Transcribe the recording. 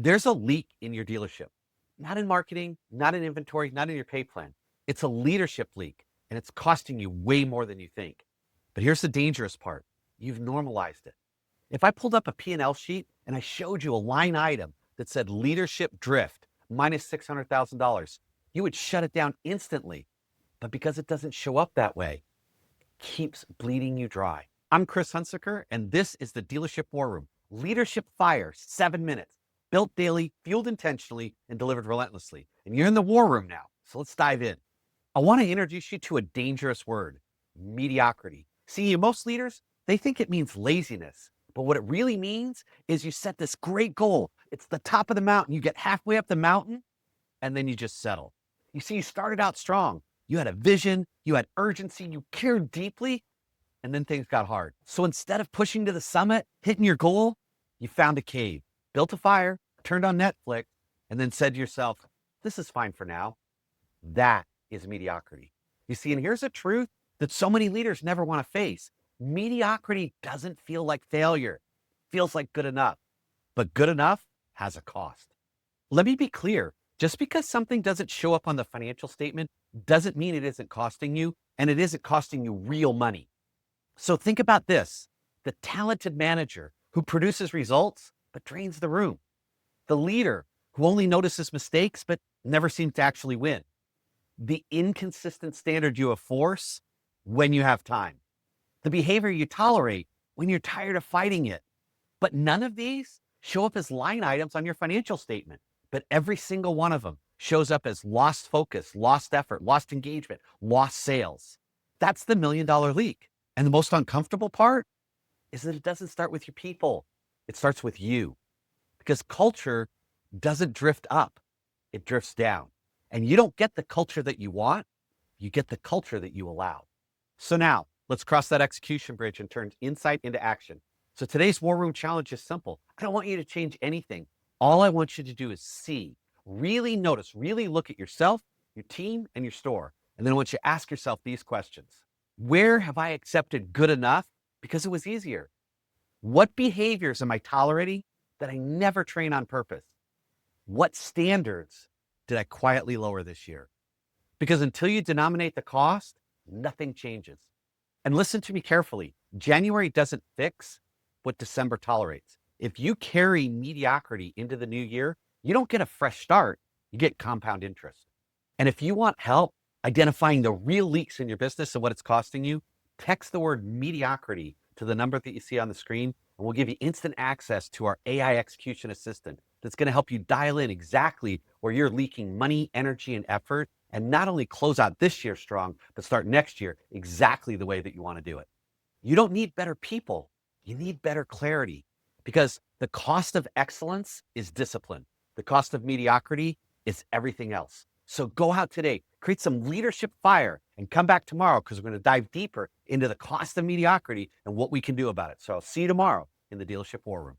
There's a leak in your dealership, not in marketing, not in inventory, not in your pay plan. It's a leadership leak, and it's costing you way more than you think. But here's the dangerous part. You've normalized it. If I pulled up a P&L sheet and I showed you a line item that said leadership drift minus $600,000, you would shut it down instantly. But because it doesn't show up that way, it keeps bleeding you dry. I'm Chris Hunsicker, and this is the Dealership War Room. Leadership fire, 7 minutes. Built daily, fueled intentionally, and delivered relentlessly. And you're in the war room now, so let's dive in. I want to introduce you to a dangerous word, mediocrity. See, most leaders, they think it means laziness. But what it really means is you set this great goal. It's the top of the mountain. You get halfway up the mountain, and then you just settle. You see, you started out strong. You had a vision, you had urgency, you cared deeply, and then things got hard. So instead of pushing to the summit, hitting your goal, you found a cave, built a fire, turned on Netflix, and then said to yourself, this is fine for now. That is mediocrity. You see, and here's a truth that so many leaders never want to face. Mediocrity doesn't feel like failure. It feels like good enough. But good enough has a cost. Let me be clear. Just because something doesn't show up on the financial statement doesn't mean it isn't costing you, and it isn't costing you real money. So think about this. The talented manager who produces results but drains the room. The leader who only notices mistakes but never seems to actually win. The inconsistent standard you enforce when you have time. The behavior you tolerate when you're tired of fighting it. But none of these show up as line items on your financial statement. But every single one of them shows up as lost focus, lost effort, lost engagement, lost sales. That's the $1 million leak. And the most uncomfortable part is that it doesn't start with your people. It starts with you. Because culture doesn't drift up, it drifts down. And you don't get the culture that you want, you get the culture that you allow. So now, let's cross that execution bridge and turn insight into action. So today's War Room challenge is simple. I don't want you to change anything. All I want you to do is see, really notice, really look at yourself, your team, and your store. And then I want you to ask yourself these questions. Where have I accepted good enough because it was easier? What behaviors am I tolerating that I never train on purpose? What standards did I quietly lower this year? Because until you denominate the cost, nothing changes. And listen to me carefully. January doesn't fix what December tolerates. If you carry mediocrity into the new year, you don't get a fresh start, you get compound interest. And if you want help identifying the real leaks in your business and what it's costing you, text the word mediocrity to the number that you see on the screen, and we'll give you instant access to our AI execution assistant that's going to help you dial in exactly where you're leaking money, energy, and effort, and not only close out this year strong, but start next year exactly the way that you want to do it. You don't need better people, you need better clarity. Because the cost of excellence is discipline. The cost of mediocrity is everything else. So go out today, create some leadership fire, and come back tomorrow because we're going to dive deeper into the cost of mediocrity and what we can do about it. So I'll see you tomorrow in the Dealership War Room.